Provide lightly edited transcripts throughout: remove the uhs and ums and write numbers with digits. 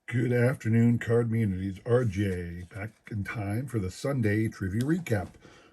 Good afternoon, card communities. RJ back in time for the Sunday trivia recap.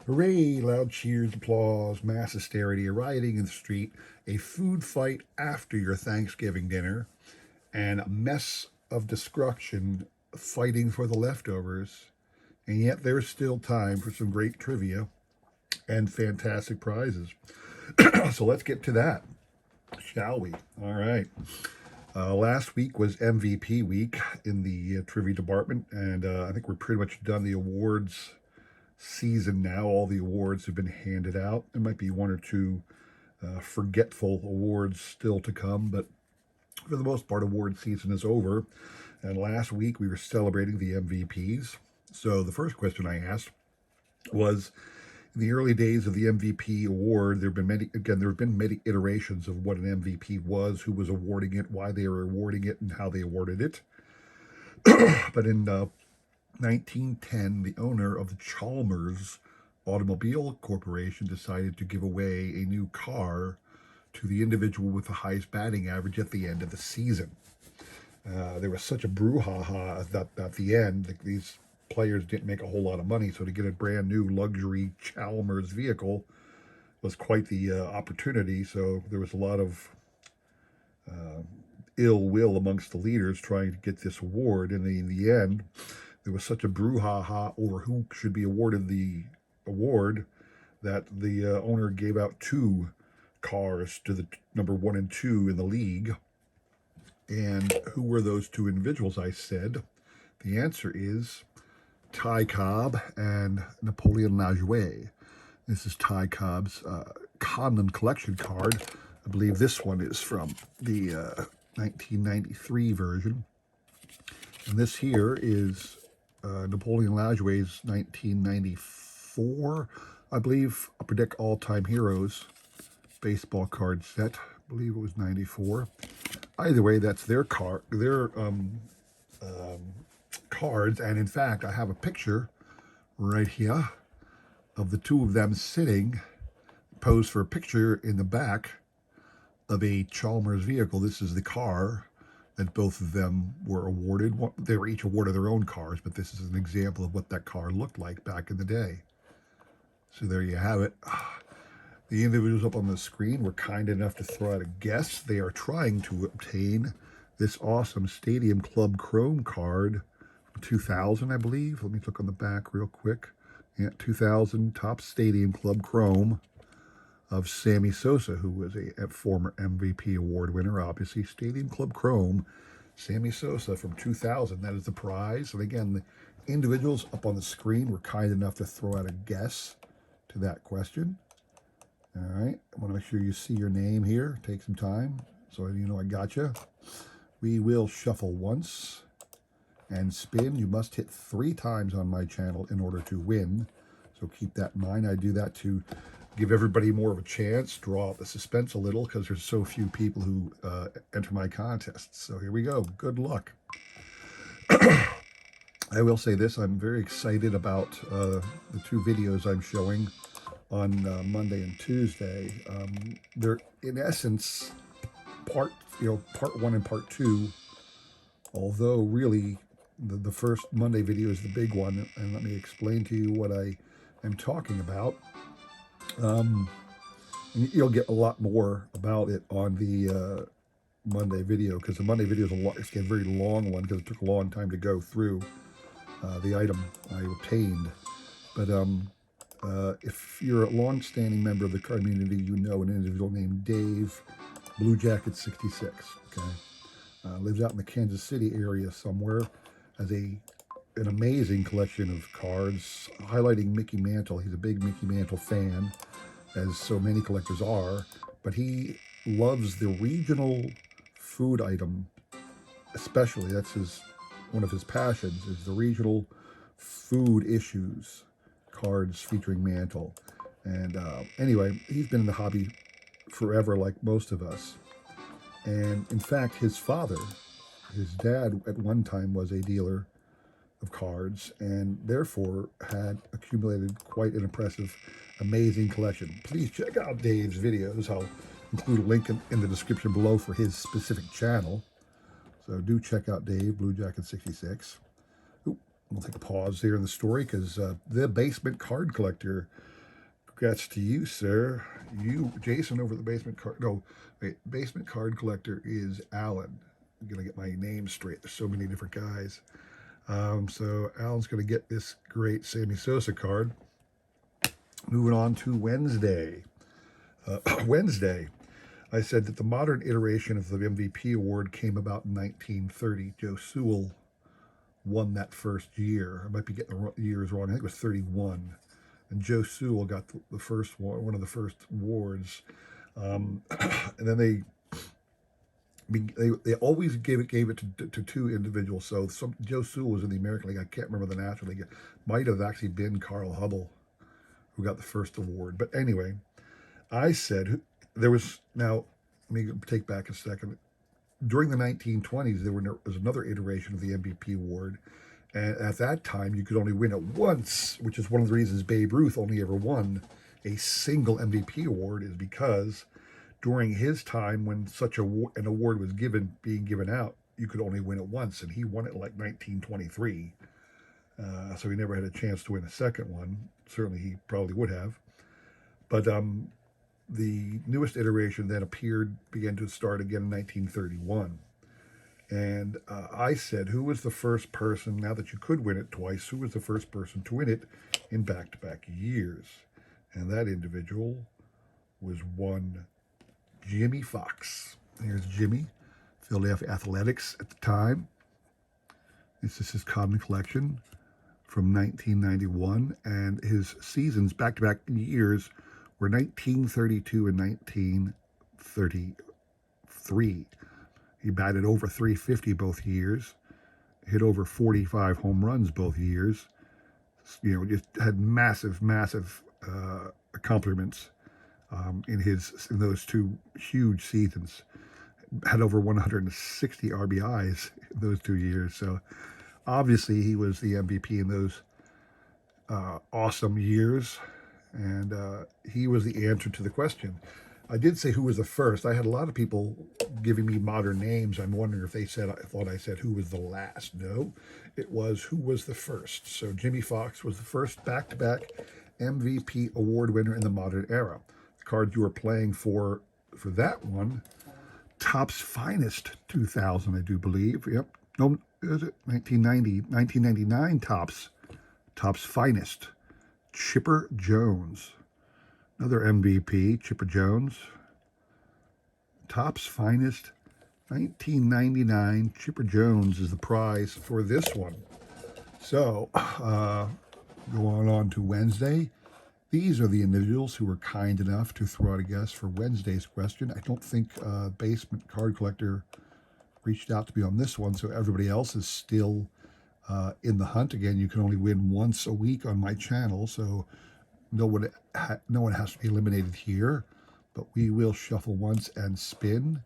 Hooray! Loud cheers, applause, mass hysteria, rioting in the street, a food fight after your Thanksgiving dinner, and a mess of destruction fighting for the leftovers. And yet there's still time for some great trivia and fantastic prizes. So let's get to that, shall we? All right. Last week was MVP week in the trivia department, and I think we're pretty much done the awards season now. All the awards have been handed out. There might be one or two forgetful awards still to come, but for the most part, award season is over. And last week we were celebrating the MVPs. So the first question I asked was, in the early days of the MVP award, there have been many iterations of what an MVP was, who was awarding it, why they were awarding it, and how they awarded it. But in 1910, the owner of the Chalmers Automobile Corporation decided to give away a new car to the individual with the highest batting average at the end of the season. There was such a brouhaha that at the end, these players didn't make a whole lot of money, so to get a brand new luxury Chalmers vehicle was quite the opportunity. So there was a lot of ill will amongst the leaders trying to get this award. And in the end, there was such a brouhaha over who should be awarded the award that the owner gave out two cars to the number one and two in the league. And who were those two individuals? I said the answer is Ty Cobb and Napoleon Lajoie. This is Ty Cobb's Condon collection card. I believe this one is from the 1993 version. And this here is Napoleon Lajoie's 1994, I believe, Upper Deck All-Time Heroes baseball card set. I believe it was 94. Either way, that's their cards. And in fact, I have a picture right here of the two of them sitting, posed for a picture in the back of a Chalmers vehicle. This is the car that both of them were awarded. They were each awarded their own cars, but this is an example of what that car looked like back in the day. So there you have it. The individuals up on the screen were kind enough to throw out a guess. They are trying to obtain this awesome Stadium Club Chrome card from 2000, I believe. Let me look on the back real quick. Yeah, 2000 Topps Stadium Club Chrome of Sammy Sosa, who was a former MVP award winner, obviously. Stadium Club Chrome, Sammy Sosa from 2000. That is the prize. And again, the individuals up on the screen were kind enough to throw out a guess to that question. All right, I want to make sure you see your name here. Take some time so you know I got you. We will shuffle once and spin. You must hit 3 times on my channel in order to win. So keep that in mind. I do that to give everybody more of a chance, draw out the suspense a little, because there's so few people who enter my contests. So here we go. Good luck. I will say this. I'm very excited about the 2 videos I'm showing on Monday and Tuesday. They're in essence part 1 and part 2, although really the first Monday video is the big one, and let me explain to you what I am talking about. You'll get a lot more about it on the Monday video, because the Monday video is it's a very long one, because it took a long time to go through the item I obtained. But if you're a long-standing member of the card community, you know an individual named Dave, Blue Jacket 66. Okay, lives out in the Kansas City area somewhere. Has an amazing collection of cards, highlighting Mickey Mantle. He's a big Mickey Mantle fan, as so many collectors are. But he loves the regional food item, especially. That's one of his passions, is the regional food issues cards featuring Mantle. And anyway, he's been in the hobby forever, like most of us. And in fact, his dad at one time was a dealer of cards, and therefore had accumulated quite an impressive, amazing collection. Please check out Dave's videos. I'll include a link in the description below for his specific channel. So do check out Dave, Blue Jacket 66. Oop, we'll take a pause here in the story because the basement card collector. Congrats to you, sir. You, Jason, over the basement card. No, wait, basement card collector is Alan. I'm gonna get my name straight. There's so many different guys. So Alan's gonna get this great Sammy Sosa card. Moving on to Wednesday. Wednesday, I said that the modern iteration of the MVP award came about in 1930. Joe Sewell won that first year. I might be getting the years wrong. I think it was 31. And Joe Sewell got the first one of the first awards. And then they always gave it to two individuals. So Joe Sewell was in the American League. I can't remember the National League. It might have actually been Carl Hubble who got the first award. But anyway, I said there was, now let me take back a second. During the 1920s, there was another iteration of the MVP award. And at that time, you could only win it once, which is one of the reasons Babe Ruth only ever won a single MVP award, is because during his time when such an award was being given out, you could only win it once, and he won it in like 1923. So he never had a chance to win a second one. Certainly, he probably would have. But the newest iteration then began to start again in 1931. And I said, who was the first person, now that you could win it twice, who was the first person to win it in back-to-back years? And that individual was one Jimmy Fox. Here's Jimmy, Philadelphia Athletics at the time. This is his common collection from 1991. And his seasons, back-to-back years, were 1932 and 1933. He batted over 350 both years, hit over 45 home runs both years. You know, just had massive accomplishments in those two huge seasons. Had over 160 RBIs in those 2 years. So obviously he was the MVP in those awesome years, and he was the answer to the question. I did say who was the first. I had a lot of people giving me modern names. I'm wondering if I thought I said who was the last. No, it was who was the first. So Jimmy Fox was the first back-to-back MVP award winner in the modern era. The card you were playing for that one, Topps Finest 2000, I do believe. Yep. No, is it 1999 Topps Finest. Chipper Jones. Another MVP, Chipper Jones. Topps Finest, 1999. Chipper Jones is the prize for this one. So, going on to Wednesday. These are the individuals who were kind enough to throw out a guess for Wednesday's question. I don't think Basement Card Collector reached out to me on this one, so everybody else is still in the hunt. Again, you can only win once a week on my channel, so no one has to be eliminated here, but we will shuffle once and spin.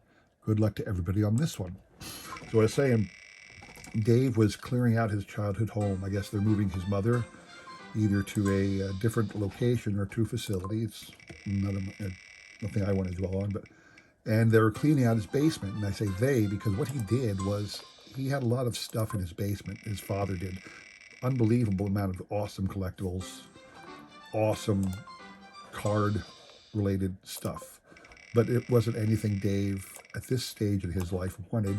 Good luck to everybody on this one. So I was saying, Dave was clearing out his childhood home. I guess they're moving his mother either to a different location or to a facility. It's nothing I want to dwell on, and they were cleaning out his basement. And I say they because what he did was he had a lot of stuff in his basement. His father did. Unbelievable amount of awesome collectibles, awesome card-related stuff. But it wasn't anything Dave, at this stage in his life, wanted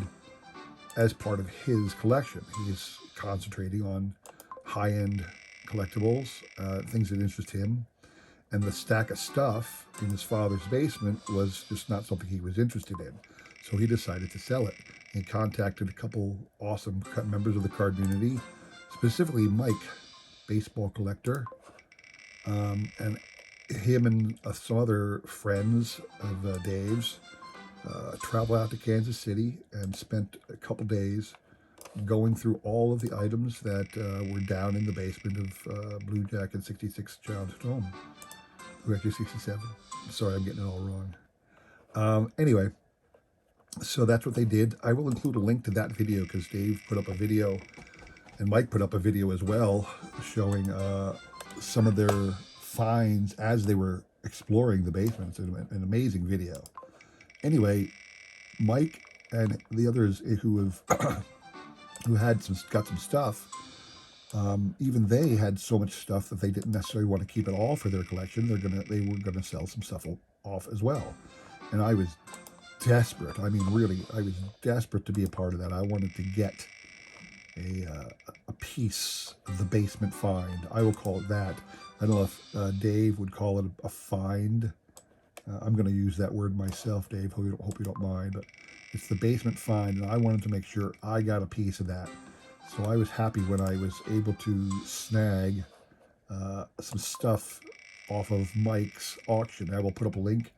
as part of his collection. He's concentrating on high-end collectibles, things that interest him. And the stack of stuff in his father's basement was just not something he was interested in. So he decided to sell it. He contacted a couple awesome members of the card community, specifically Mike, baseball collector, and him and some other friends of Dave's traveled out to Kansas City and spent a couple days going through all of the items that were down in the basement of Blue Jacket 66 childhood home. Blue Jacket 67. Sorry, I'm getting it all wrong. Anyway, so that's what they did. I will include a link to that video because Dave put up a video and Mike put up a video as well showing some of their finds as they were exploring the basement. It's an amazing video. Anyway, Mike and the others who have who got some stuff. Even they had so much stuff that they didn't necessarily want to keep it all for their collection. They were gonna sell some stuff off as well, and I was desperate. I mean, really, I was desperate to be a part of that. I wanted to get a piece of the basement find. I will call it that. I don't know if Dave would call it a find. I'm going to use that word myself, Dave. Hope you don't mind, but it's the basement find, and I wanted to make sure I got a piece of that. So I was happy when I was able to snag some stuff off of Mike's auction. I will put up a link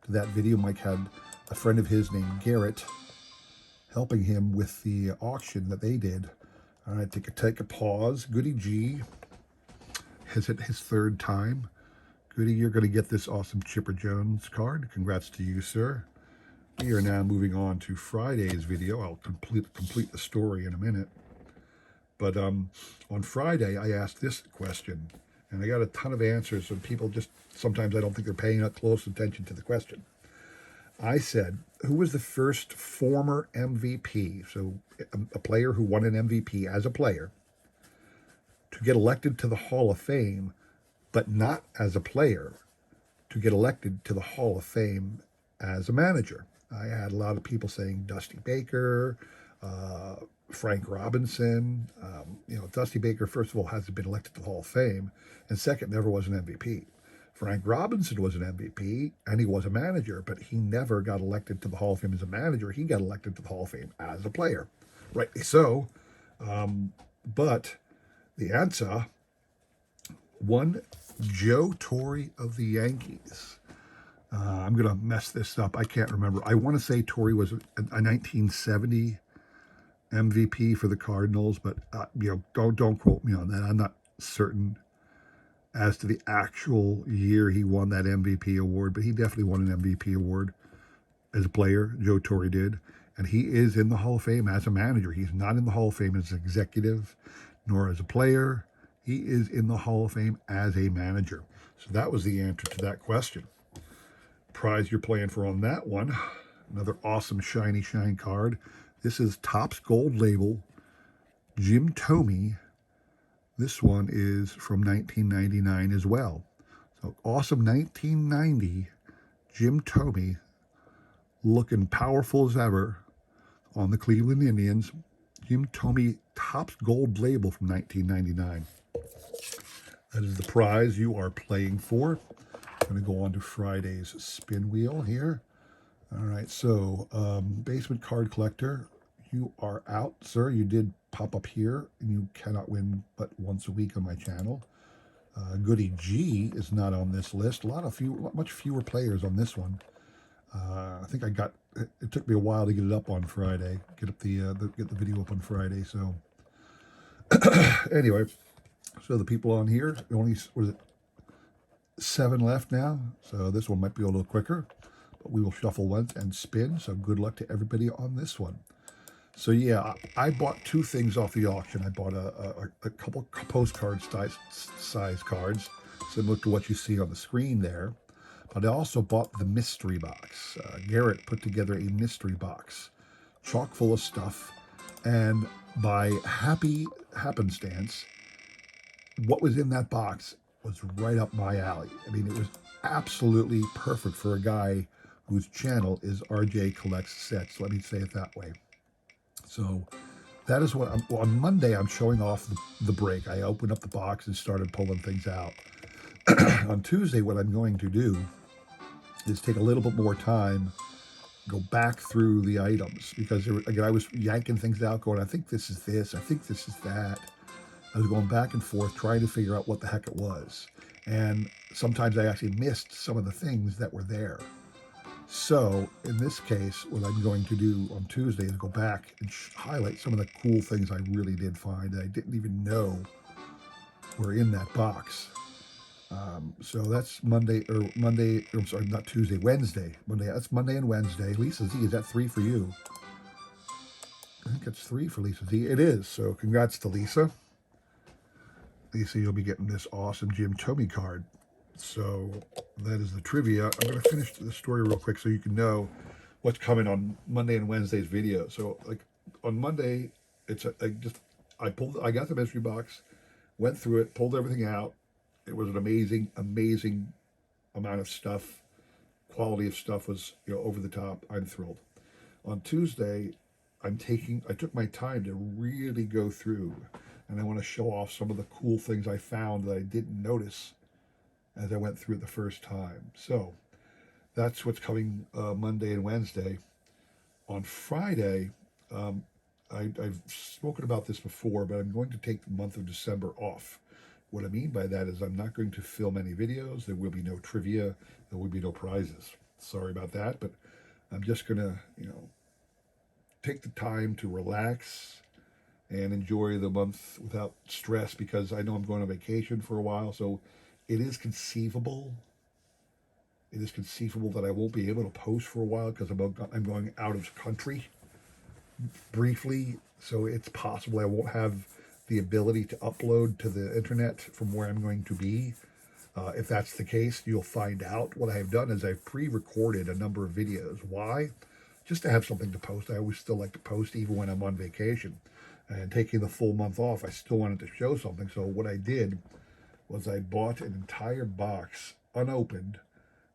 to that video. Mike had a friend of his named Garrett helping him with the auction that they did. All right, take a pause. Goody G has hit his third time. Goody, you're going to get this awesome Chipper Jones card. Congrats to you, sir. We are now moving on to Friday's video. I'll complete the story in a minute. But on Friday, I asked this question, and I got a ton of answers, and people just, sometimes I don't think they're paying close attention to the question. I said, who was the first former MVP, so a player who won an MVP as a player, to get elected to the Hall of Fame, but not as a player, to get elected to the Hall of Fame as a manager? I had a lot of people saying Dusty Baker, Frank Robinson. Dusty Baker, first of all, hasn't been elected to the Hall of Fame, and second, never was an MVP. Frank Robinson was an MVP, and he was a manager, but he never got elected to the Hall of Fame as a manager. He got elected to the Hall of Fame as a player. Rightly so. But the answer, one, Joe Torre of the Yankees. I'm going to mess this up. I can't remember. I want to say Torre was a 1970 MVP for the Cardinals, but don't quote me on that. I'm not certain as to the actual year he won that MVP award, but he definitely won an MVP award as a player. Joe Torre did, and he is in the Hall of Fame as a manager. He's not in the Hall of Fame as an executive, nor as a player. He is in the Hall of Fame as a manager. So that was the answer to that question. Prize you're playing for on that one. Another awesome shiny shine card. This is Topps Gold Label, Jim Thome. This one is from 1999 as well. So awesome 1990 Jim Thome, looking powerful as ever on the Cleveland Indians. Jim Thome Topps Gold Label from 1999. That is the prize you are playing for. I'm going to go on to Friday's spin wheel here. All right, so Basement Card Collector, you are out, sir. You did pop up here, and you cannot win but once a week on my channel. Goody G is not on this list. Much fewer players on this one. I think it took me a while to get it up on Friday, get the video up on Friday. So anyway, so the people on here, only, was it 7 left now? So this one might be a little quicker, but we will shuffle once and spin. So good luck to everybody on this one. So yeah, I bought 2 things off the auction. I bought a couple postcard size cards, similar to what you see on the screen there. But I also bought the mystery box. Garrett put together a mystery box, chock full of stuff. And by happenstance, what was in that box was right up my alley. I mean, it was absolutely perfect for a guy whose channel is RJ Collects Sets. Let me say it that way. So that is what on Monday I'm showing off the break. I opened up the box and started pulling things out. On Tuesday, what I'm going to do is take a little bit more time, go back through the items, because I was yanking things out, going, I think this is this, I think this is that. I was going back and forth trying to figure out what the heck it was. And sometimes I actually missed some of the things that were there. So in this case, what I'm going to do on Tuesday is go back and highlight some of the cool things I really did find that I didn't even know were in that box. So that's Wednesday. Monday. That's Monday and Wednesday. Lisa Z, is that 3 for you? I think it's 3 for Lisa Z. It is. So congrats to Lisa. Lisa, you'll be getting this awesome Jim Thome card. So that is the trivia. I'm going to finish the story real quick so you can know what's coming on Monday and Wednesday's video. So like on Monday, I got the mystery box, went through it, pulled everything out. It was an amazing amount of stuff. Quality of stuff was over the top. I'm thrilled. On Tuesday, I took my time to really go through, and I want to show off some of the cool things I found that I didn't notice as I went through it the first time. So that's what's coming Monday and Wednesday. On Friday, um, I've spoken about this before, but I'm going to take the month of December off. What I mean by that is I'm not going to film any videos. There will be no trivia. There will be no prizes. Sorry about that, but I'm just going to, take the time to relax and enjoy the month without stress because I know I'm going on vacation for a while. So it is conceivable. It is conceivable that I won't be able to post for a while because I'm going out of country briefly. So it's possible I won't have the ability to upload to the internet from where I'm going to be. If that's the case, you'll find out. What I've done is I've pre-recorded a number of videos. Why? Just to have something to post. I always still like to post even when I'm on vacation. And taking the full month off, I still wanted to show something. So what I did was I bought an entire box, unopened,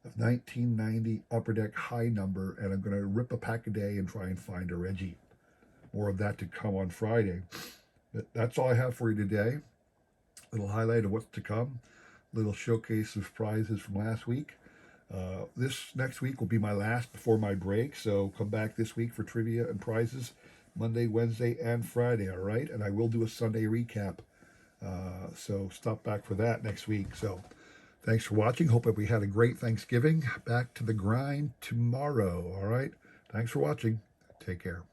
of 1990 Upper Deck high number, and I'm going to rip a pack a day and try and find a Reggie. More of that to come on Friday. But that's all I have for you today. Little highlight of what's to come. Little showcase of prizes from last week. This next week will be my last before my break, so come back this week for trivia and prizes Monday, Wednesday, and Friday, all right? And I will do a Sunday recap, so stop back for that next week. So thanks for watching. Hope that we had a great Thanksgiving. Back to the grind tomorrow, all right? Thanks for watching. Take care.